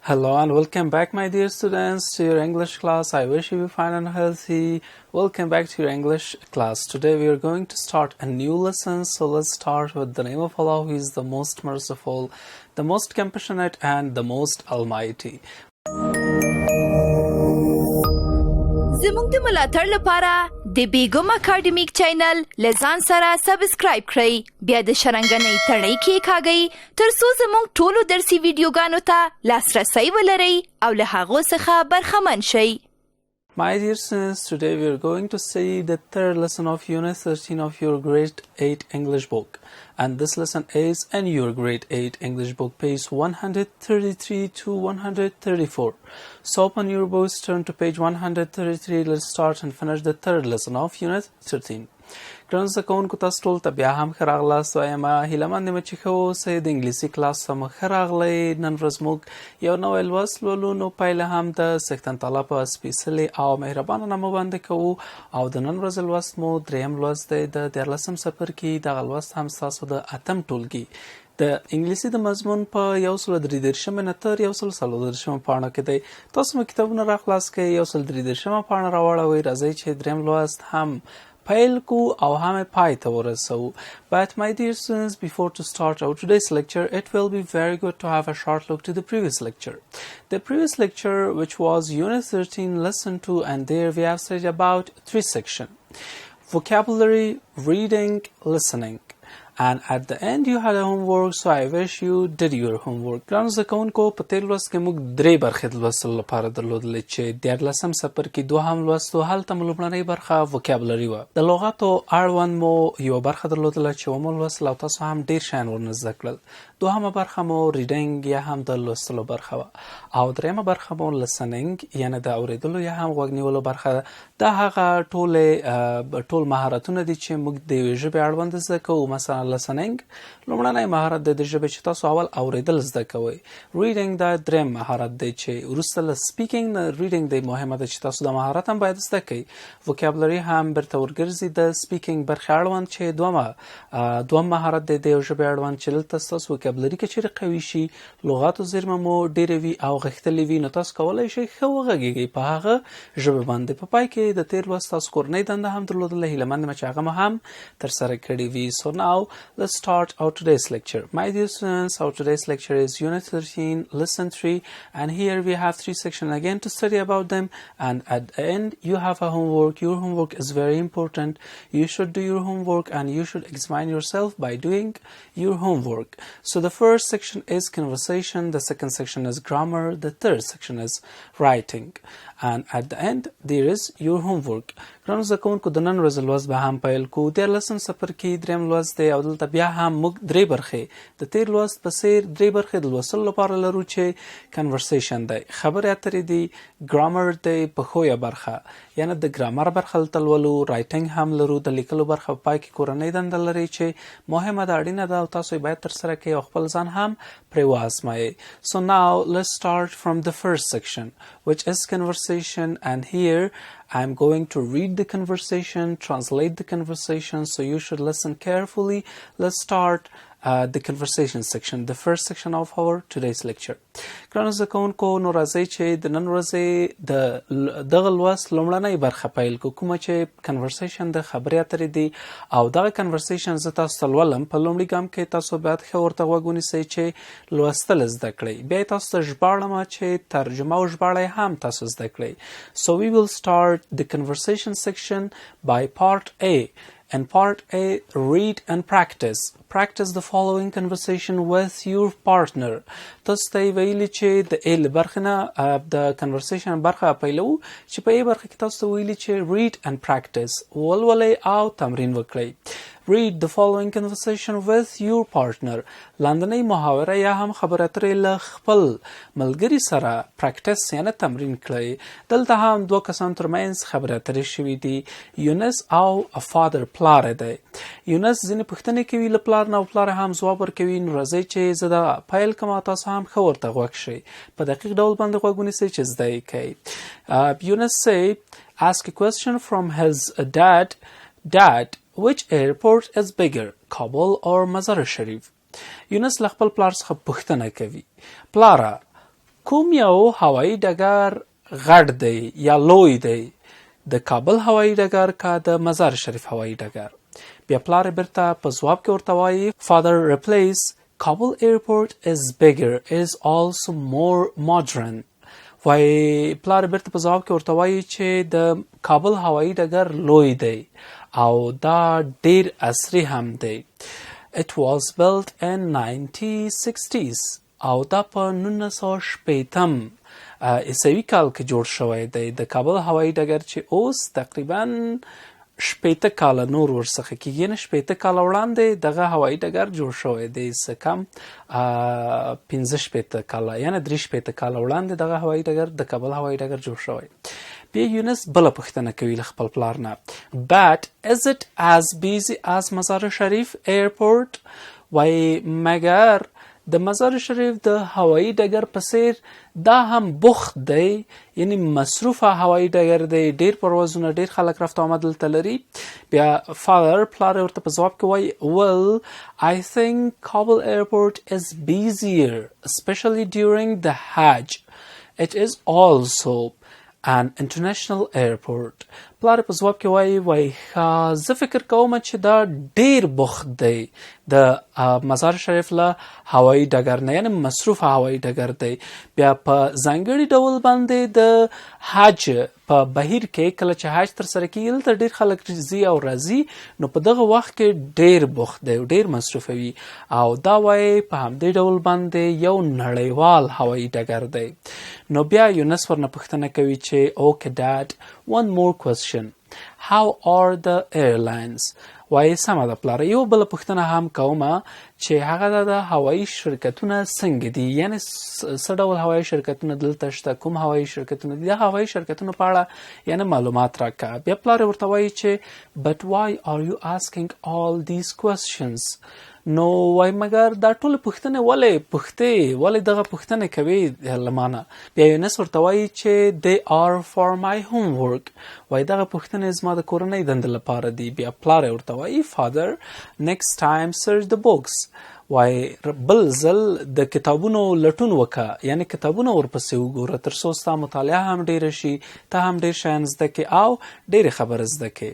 Hello and welcome back, my dear students, to your English class. I wish you be fine and healthy. Welcome back to your English class. Today we are going to start a new lesson. So let's start with the name of Allah, who is the most merciful, the most compassionate, and the most almighty. زموږ د ملاتړ لپاره د بیګم اکاډمیک چینل لزان سره سبسکرایب کړئ، بیا د شرنګنۍ تڼۍ کېکاږئ ترڅو زموږ ټولو درسي ویډیوګانو ته لاسرسی ولرئ او له هغو څخه برخمن شئ. My dear students, today we are going to see the third lesson of Unit 13 of your Grade 8 English book. And this lesson is in your Grade 8 English book, page 133 to 134. So open your books, turn to page 133. Let's start and finish the third lesson of Unit 13. ګرانو زده کوونکو، تاسو ټولو ته بیا هم ښه راغلاست وایم. هیلهمند یم چې ښه اوسئ. د انګلیسي کلاس ته مو ښه راغلی. نن ورځ موږ یو نوی لوست لولو، نو پیله هم د سکتن تعالی په سپېڅلې او مهربانه نامه باندې کوو. او د نن ورځې لوست مو دریم لوست دی، د دیارلسم څپرکي. دغه لوست هم ستاسو د اتم ټولګي د انګلیسي د مضمون په 133 نه تر 134 پاڼه کې دی. تاسو مو کتابونه راخلاص کړئ، 133 پاڼه راواړوئ. راځئ چې دریم لوست هم پیل کو او هم پای ته ورسو. But my dear students, before to start our today's lecture, it will be very good to have a short look to the previous lecture. The previous lecture, which was Unit 13, Lesson 2, and there we have studied about 3 sections: vocabulary, reading, listening. And at the end you had a homework, so I wish you did your homework. ګرانو زده کوونکو، په تېر لوست کې موږ 3 برخې د لوستلو لپاره درلودلې، چې دیارلسم څپرکي دوهم لوست و. هلته مو لومړنۍ برخه vocabulary وه. د لغاتو اړوند مو یوه برخه درلودله چې ومو لوستله او تاسو هم ډېر شیان ورنه زده کړل. دوهمه برخه مو ریډینګ یا هم د لوستلو برخه وه، او دریمه برخه مو لسنینګ یعنی د اورېدلو یا هم غوږ نیولو برخه ده. دا هغه ټول مهارتونه دي چې موږ د یوې ژبې اړوند زده کوو. مثلا لسنینګ لومړنی مهارت دی د ژبې چې تاسو اول اورېدل زده کوئ. ریډینګ دا دریم مهارت دی چې وروسته له سپیکینګ نه ریډینګ دی مهمه ده چې تاسو دا مهارت هم باید زده کوئ. وکابلري هم بیرته ورګرځي د سپیکینګ برخې اړوند، چې دوم مهارت دی د یو ژبې اړوند، چې دلته ستاسو وکابلري که چیرې قوي شي، لغاتو زیرمه مو ډېرې وي او غښتلې وي، نو تاسو کولی شئ ښه وغږیږئ په هغه ژبه باندې. په پای کې د تېر لوست تاسو کورنۍ دنده هم درلودله. هیلهمند یم چې هغه مو هم ترسره کړې وي. So now let's start our today's lecture. My dear students, our today's lecture is Unit 13, Lesson 3, and here we have 3 sections again to study about them, and at the end you have a homework. Your homework is very important. You should do your homework and you should examine yourself by doing your homework. So the first section is conversation, the second section is grammar, the third section is writing, and at the end there is your homework. ګرانو زده کوونکو، د نن ورځې لوست به هم پیل کوو. دیارلسم څپرکي دریم لوست دی او دلته بیا هم موږ 3 برخې د تېر لوست په څېر 3 برخې د لوستلو لپاره لرو، چې کنورسیشن دی، خبرې اترې دي، ګرامر دی پښویه برخه یعنی د ګرامر برخه دلته لولو، رایټینګ هم لرو، د لیکلو برخه په پای کې کورنۍ دنده لري چې مهمه ده، اړینه ده او تاسو یې باید ترسره کړئ او خپل ځان هم پرې وازمایئ. So now let's start from the first section, which is conversation, and here I'm going to read the conversation, translate the conversation, so you should listen carefully. Let's start the conversation section, the first section of our today's lecture. ګرانو زده کوونکو، نو راځئ چې د نن ورځې د دغه لوست لومړنۍ برخه پیل کړو، کومه چې کنورسیشن د خبرې اترې دي. او دغه کنورسیشن زه تاسو ته لولم. په لومړي ګام کې تاسو باید ښه ورته غوږ ونیسئ چې لوستل زده کړئ. بیا یې تاسو ته ژباړم چې ترجمه او ژباړه یې هم تاسو زده کړئ. So we will start the conversation section by part A. In part A, read and practice. Practice the following conversation with your partner. تاسو ته یې ویلي چې د A برخې نه د کنورسیشن برخه پیلو، چې په A برخه کې تاسو ته ویلي چې read and practice ولولئ او تمرین وکړئ. Read the following conversation with your partner. لاندنۍ محاوره یا هم خبرې اترې له خپل ملګري سره پریکټس یعنی تمرین کړئ. دلته هم 2 کسانو ترمنځ خبرې اترې شوي دي، یونس او فادر پلار دی. یونس ځینې پوښتنې کوي له پلار نه او پلار هم ځواب ورکوي. نو راځئ چې زه دا پیل کوم او تاسو هم ښه ورته غوږ شئ، په دقیق ډول باندې غوږ ونیسئ چې زده یې کوئ. یونس ask a question from his dad, which airport is bigger, Kabul or Mazar Sharif? یونس له خپل پلار څخه پوښتنه کوي، پلاره کوم یو هوایي ډګر غټ دی یا لوی دی؟ د کابل هوایي ډګر که د مزار شریف هوایي ډګر؟ بیا پلار بیرته په ځواب کې ورته وایي Father replies Kabul airport is bigger, is also more modern. وای پلار بیرته په ځواب کې ورته وایي چې د کابل هوایي ډګر لوی دی او دا ډیر عصري هم دی. It was built in 1960s او دا په 1960 عیسوي کال کې جوړ شوی دی. د کابل هوایي ډګر چې اوس تقریبا 60 کاله نور ورڅخه کېږي، نه 60 کاله وړاندې دغه هوایي ډګر جوړ شوی دی، څه کم 15 کاله یعنې 63 کاله وړاندې دغه هوایي ډګر د کابل هوایي ډګر جوړ شوی. بیا یونس بله پوښتنه کوي له خپل پلار نه But is it as busy as مزار شریف airport؟ وایي مګر د مزار شریف د هوایي ډګر په څیر دا هم بوخت دی، یعنی مصروفه هوایي ډګر دی، ډیر پروازونه، ډیر خلک رفت آمد دلته لري. بیا فادر پلار ورته په ځواب کې وایي Well, I think Kabul airport is busier, especially during the Hajj. It is also an international airport. پلار په ځواب کې وایي زه فکر کوم چې دا ډیر بوخت دی د مزار شریف له هوایي ډګر نه، یعنې مصروفه هوایي ډګر دی. بیا په ځانګړي ډول باندې د حج په بهیر کې کله چې حج ترسره کېږي دلته ډیر خلک ځي او راځي، نو په دغه وخت کې ډیر بوخت دی او ډیر مصروفه وي او دا وایي په همدې ډول باندې یو نړیوال هوایي ډګر دی. نو بیا یونس ورنه پوښتنه کوي چې Okay dad, one more question. How are the airlines؟ وایي سمه ده پلاره، یو بله پوښتنه هم کومه چې هغه د هوایي شرکتونه څنګه دي، یعنې څه ډول هوایي شرکتونه دلته شته، کوم هوایي شرکتونه دي، د هوایي شرکتونو په اړه یعنې معلومات راکړه. بیا پلار ورته وایي چې But why are you asking all these questions؟ نو وای مګر دا ټول پوښتنې ولې دغه پوښتنې کوي لمانه؟ بیا یونس ورته وایي چې They are for my homework. وای دغه پوښتنې زما د کورنۍ دندې لپاره دي. بیا پلار ورته وایي Father, next time search the books. وای بل ځل د کتابونو لټون وکړه، یعنې کتابونه ورپسې وګوره تر څو ستا مطالعه هم ډیره شي، ته هم ډیر شیان زده کړې او ډیرې خبرې زده کړې.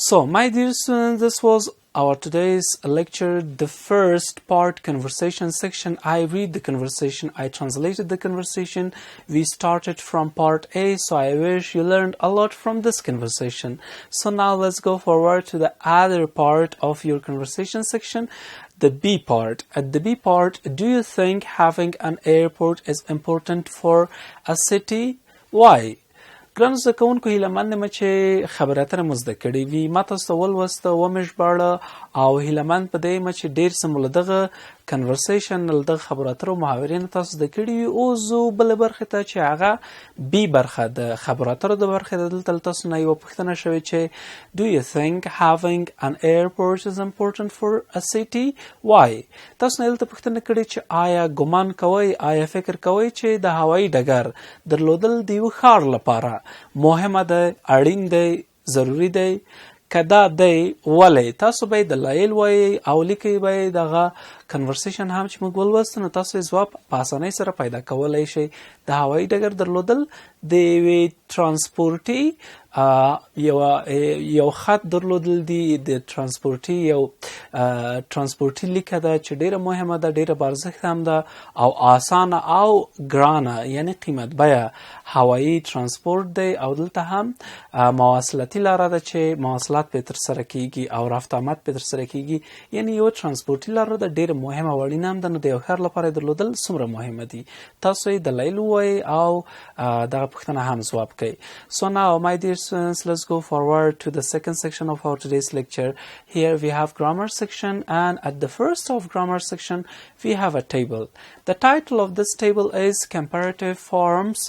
So, my dear students, this was our today's lecture, the first part, conversation section. I read the conversation, I translated the conversation. We started from part A, so I wish you learned a lot from this conversation. So now let's go forward to the other part of your conversation section, the B part. At the B part, do you think having an airport is important for a city? Why? ګرانو زده کوونکو هیله مند یم چې خبرې اترې مو زده کړې وي. ما تاسو ته ولوسته ومې ژباړه او هیله مند په دې یم چې ډېر څه مو له دغه کنورسیشن له دغه خبرو اترو محاورې نه تاسو زده کړي وي. اوس زه بلې برخې ته چې هغه بي برخه د خبرو اترو د برخې ده، دلته له تاسو نه یوه پوښتنه شوې چې Do you think having an airport is important for a city? Why؟ تاسو نه دلته پوښتنه کړې چې آیا ګمان کوئ، آیا فکر کوئ چې د هوایي ډګر درلودل د یو ښار لپاره مهمه ده، اړین دی، ضروری دی؟ که دا دی ولې؟ تاسو به یې دلایل وایئ او لیکئ به یې دغه کنورسیشن هم چې موږ ولوستو نو تاسو یې ځواب په اسانۍ سره پیدا کولی شئ. د هوایي ډګر درلودل د یوې ترانسپورټي یو خط درلودل دي، د ترانسپورټي یو ترانسپورټي لیکه ده چې ډیره مهمه ده، ډیره بارزښت هم ده او آسانه او ګرانه یعنی قیمت بیه هوایي ترانسپورټ دی او دلته هم مواصلاتي لاره ده چې مواصلات پرې ترسره کیږي او رفت آمد پرې ترسره کیږي، یعنی یو ترانسپورټي لاره ده، ډیره مهمه او اړینه هم ده. نو د یو ښار لپاره یې درلودل څومره مهمه دي؟ تاسو یې دلایل ووایئ او دغه پوښتنه هم ځواب کوئ. So now, my dear students, let's go forward to the second section of our today's lecture. Here we have grammar section, and at the first of grammar section, we have a table. The title of this table is Comparative Forms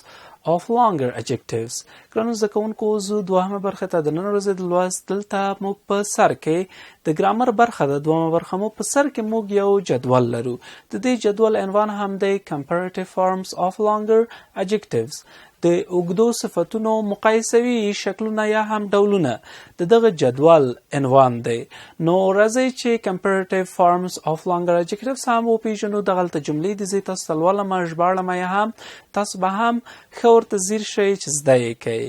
of Longer Adjectives. ګرانو زده کوونکو زه دوهمه برخه ته د نن ورځې د لوست دلته موږ په سر کې د ګرامر برخه ده، دوهمه برخه مو په سر کې موږ یو جدول لرو. د دې جدول عنوان هم دی Comparative Forms of Longer Adjectives. د اوږدو صفتونو مقایسوي شکلونه یا هم ډولونه د دغه جدول عنوان دی. نو راځئ چې comparative forms of longer adjectives هم وپېژنو. دغلته جملې دي، زه تاسو ته لولم، ژباړم یا هم تاسو به هم ښه ورته ځیر شئ چې زده یې کوئ.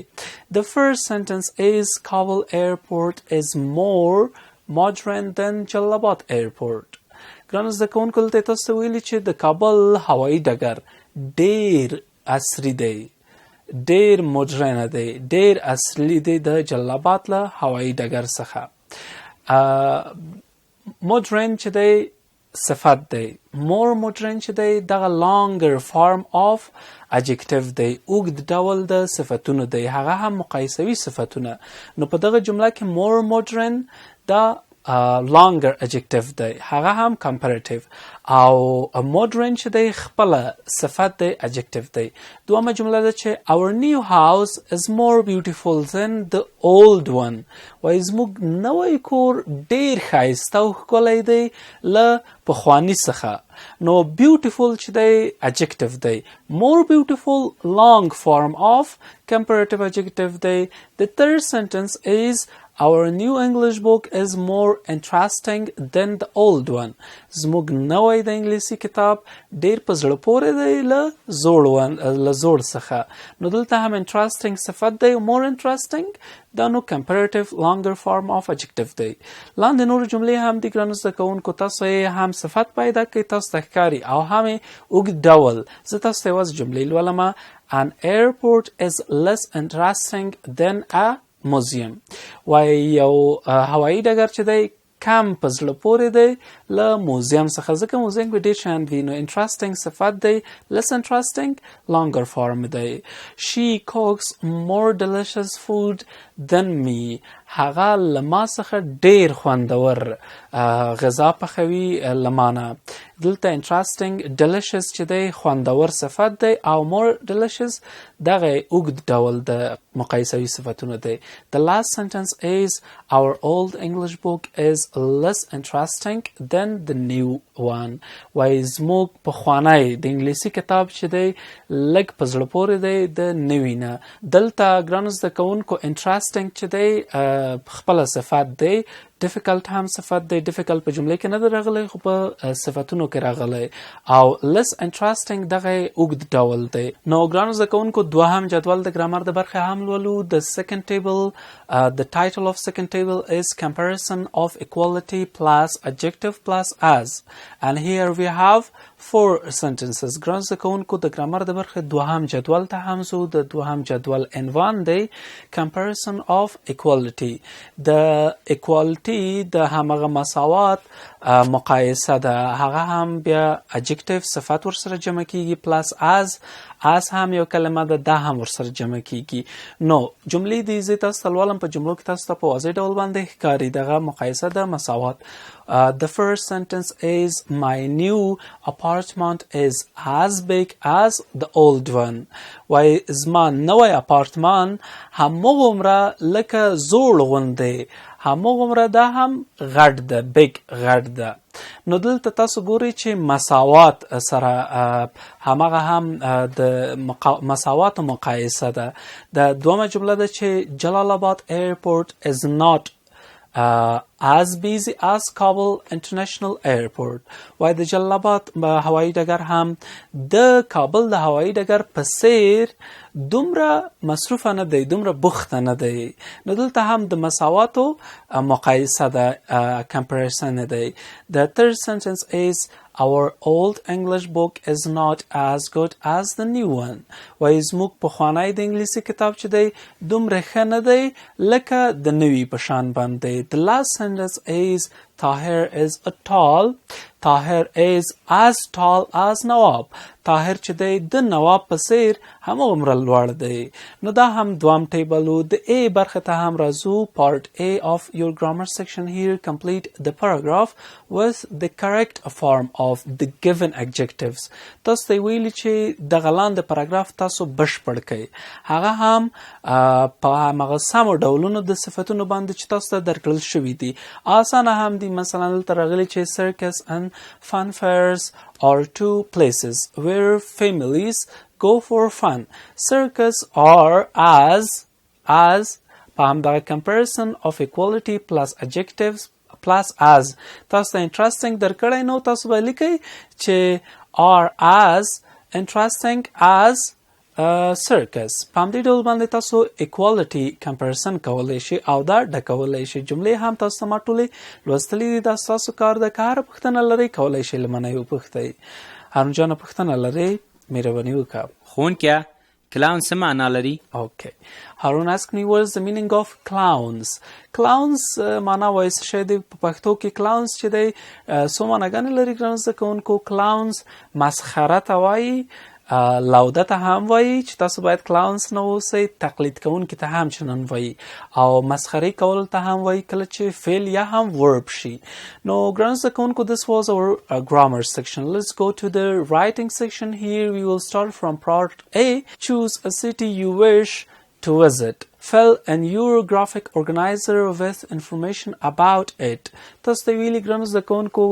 The first sentence is Kabul airport is more modern than Jalabad airport. ګرانو زده کوونکو، دلته یې تاسو ته ویلي چې د کابل هوایي ډګر ډېر عصري دی، ډېر مډرنه دی، ډېر اصلي دی د جلال آباد له هوایي ډګر څخه. مډرن چې دی صفت دی، مور مډرن چې دی دغه لانګر فارم آف اجکټیو دی، اوږد ډول د صفتونو دی، هغه هم مقایسوي صفتونه. نو په دغه جمله کې مور مډرن دا لانګر اجکټیو دی، هغه هم کمپریټیو، او مډرن چې دی خپله صفت دی، اجکټیو دی. دومه جمله ده چې our new house is more beautiful than the old one. وایي زموږ نوی کور ډېر ښایسته او ښکلی دی له پخواني څخه. نو beautiful چې دی adjective دی، more beautiful long form of comparative adjective دی. The third sentence is our new English book is more interesting than the old one. زموږ نوی د انګلیسي کتاب ډېر په زړه پورې دی له زوړ څخه. نو دلته هم interesting صفت دی، more interesting دا نو comparative longer form of adjective دی. لاندې نور جملې هم دي ګرانو زده کوونکو، تاسو یې هم صفت پیدا کوي، تاسو ته ښکاري او هم یې اوږد ډول. زه تاسو ته یوازې جملې لولم. An airport is less interesting than a museum. وایي یو هوایي ډګر چې دی کم په زړه پورې دی له موزیم څخه، ځکه موزیم کې ډېر شیان وي. نو انټرسټینګ صفت دی، less interesting longer form دی. She cooks more delicious food than me. هغه له ما څخه ډېر خوندور غذا پخوي له ما نه. دلته انټرسټینګ delicious چې دی خوندور صفت دی، او more delicious دغه اوږد ډول د مقایسوي صفتونه دی. The last sentence is our old English book is less interesting than the new one. وایي زموږ پخوانی د انګلیسي کتاب چې دی لږ په زړه پورې دی د نوي نه. دلته ګرانو زده کوونکو interesting چې دی خپله صفت دی، difficult هم صفت دی. difficult په جملې کې نه دی راغلی، خو په صفتونو کې راغلی، او less interesting دغه اوږد ډول دی. نو ګرانو زده کوونکو دوهم جدول د ګرامر د برخې هم لولو. د second table, the title of second table is comparison of equality plus adjective plus as, and here we have 4 sentences. ګرانو زده کوونکو د ګرامر د برخې دوهم جدول ته هم زو. د دوهم جدول عنوان دی comparison of equality. د equality د همغه مساوات مقایسه ده، هغه هم بیا adjective صفت ورسره جمع کیږي، plus as هم یو کلمه ده، دا هم ورسره جمع کیږي. نو جملې دي زه تاسو ته لولم، په جملو کې تاسو ته په واضح ډول باندې ښکاري دغه مقایسه ده، مساوات. The first sentence is my new apartment is as big as the old one. وای زما نوی اپارتمان همغومره لکه زوړ غوندې، همغومره دا هم غټ ده، بیگ غټ ده. نو دلته تاسو ګورئ چې مساوات سره همغه هم د مساوات مقایسه ده. د دومه جمله ده چې جلال آباد airport is not as busy as Kabul International Airport. وای د جلال آباد هوایي ډګر هم د کابل د هوایي ډګر په څیر دومره مصروفه نه دی، دومره بوخته نه دی. نو دلته هم د مساواتو مقایسه ده، comparison دی. The third sentence is our old English book is not as good as the new one. وای زموږ پخوانی د انګلیسي کتاب چې دی دومره ښه نه دی لکه د نوي په شان باندې. The last sentence is Tahir is a tall. Tahir is as tall as Nawab. طاهر چې دی د نواب په څیر همغومره لوړ دی. نو دا هم دوام ټیبل و. د A برخه ته هم راځو. Part A of your grammar section here. Complete the paragraph with the correct form of the given adjectives. تاسو ته ویلي چې د غلان د پاراګراف تاسو بشپړ کړئ. هغه هم په هغه سمو ډولونو د صفتونو باندې چې تاسو ته درکړل شوي دي. آسانه هم دي. مثلا دلته راغلي چې circus and fun fairs are two places where families go for fun. Circus are as په همدغه comparison of equality plus adjectives plus as. تاسو ته interesting درکړی نو تاسو به لیکئ چې are as interesting as circus. په همدې ډول باندې تاسو equality comparison کولی شئ او دا ډکولی شئ. جملې هم تاسو ته ما ټولې لوستلي دي. دا ستاسو کار ده. که هره پوښتنه لرئ کولی شئ له منه یې وپوښتئ. هارون جانه پوښتنه لرئ؟ مهرباني وکړه. ښوونکیه clown څه معنا لري؟ Okay. Harun asked me what is the meaning of clowns. Clowns معنا وایي څه شی دی. په پښتو کې clowns چې دی څو معناګانې لري ګرانو زده کوونکو. clowns مسخره ته وایي، لوده ته هم وایي چې تاسو باید کلاونز نه اوسئ، تقلید کوونکي ته هم چنان وایي، او مسخرې کولو ته هم وایي کله چې فعل یا هم ورب شي. نو ګرانو زده کوونکو this was our grammar section. Let's go to the writing section. Here we will start from part A. Choose a city you wish to visit. Fill in your graphic organizer with information about it. تاسو ته ویلي ګرانو زده کوونکو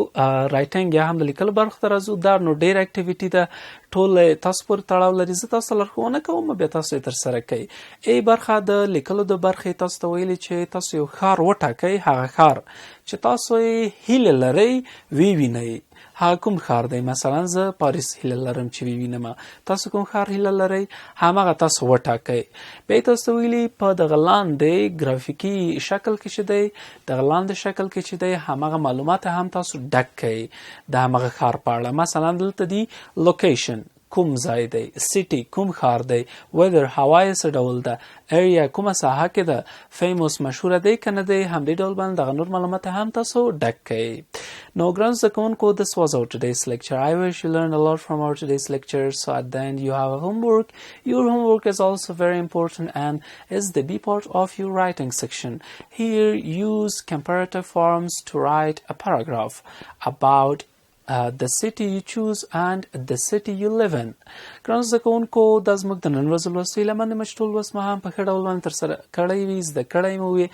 رایټینګ یا هم د لیکلو برخو ته راځو. دا نو ډېر اکټیویټي ده، ټول تاسو پورې تړاو لري. زه تاسو ته لارښوونه کوم، بیا تاسو یې ترسره کوئ. ای برخه د لیکلو د برخې تاسو ته ویلي چې تاسو یو ښار وټاکئ. هغه ښار چې تاسو یې هیله لرئ ووینئ. هغه کوم ښار دی؟ مثلا زه پاریس هیله لرم چې ووینم. تاسو کوم ښار هیله لرئ؟ هماغه تاسو وټاکئ. بیا یې تاسو ته ویلي په دغه لاندې ګرافیکي شکل کې چې دی، دغه لاندې شکل کې چې دی هماغه معلومات هم تاسو ډک کړئ د هماغه ښار په اړه. مثلا دلته دی لوکیشن کوم ځای دی، سیټي کوم ښار دی، ویدر هوا یې څه ډول ده، ایریا کومه ساحه کې ده، فیموس مشهوره دی که نه دی. همدې ډول باندې دغه نور معلومات هم تاسو ډک کړئ. نو ګرانو زده کوونکو this was our today's lecture. I wish you learned a lot from our today's lecture. So at the end you have a homework. Your homework is also very important and is the B part of your writing section. Here use comparative forms to write a paragraph about the city you choose and the city you live in. ګرانو زده کوونکو دا زموږ د نن ورځې لوست وي. له مننې مې چې ټول لوست مو هم په ښه ډول باندې ترسره کړی وي، زده کړی مو وي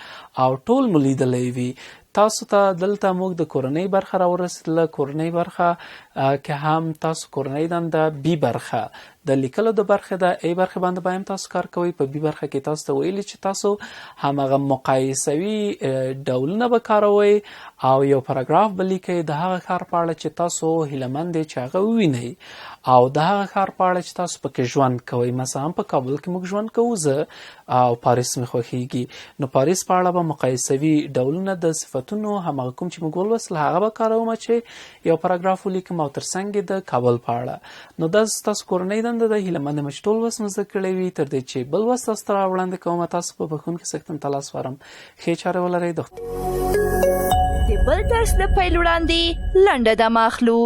او ټول مو لیدلی وي. تاسو ته دلته موږ د کورنۍ برخه راورسېدله. کورنۍ برخه که هم تاسو کورنۍ دنده بي برخه د لیکلو د برخې ده. ای برخه باندې به هم تاسو کار کوئ. په بي برخه کې تاسو ته ویلي چې تاسو هماغه مقایسوي ډولونه به کاروئ او یو پاراګراف به لیکئ د هغه ښار په اړه چې تاسو هیلهمند یې چې هغه ووینئ، او د هغه ښار په اړه چې تاسو پکې ژوند کوئ. مثلا په کابل کې موږ ژوند کوو، زه او پاریس مې خوښیږي. نو پاریس په اړه به مقایسوي ډولونه د صفتونو هماغه کوم چې موږ ولوستل هغه به کاروم چې یو پاراګراف ولیکم، او ترڅنګ د کابل په اړه. نو دا ستاسو کورنۍ دنده ده. هیلهمند یم چې ټول لوست مو زده کړی وي. تر دې چې بل لوست تاسو ته راوړاندې کوم، تاسو په بښونکي څښتن ته لاس وارم. ښې چارې ولرئ. د بل درس د پیل وړاندې لنډه دمه اخلو.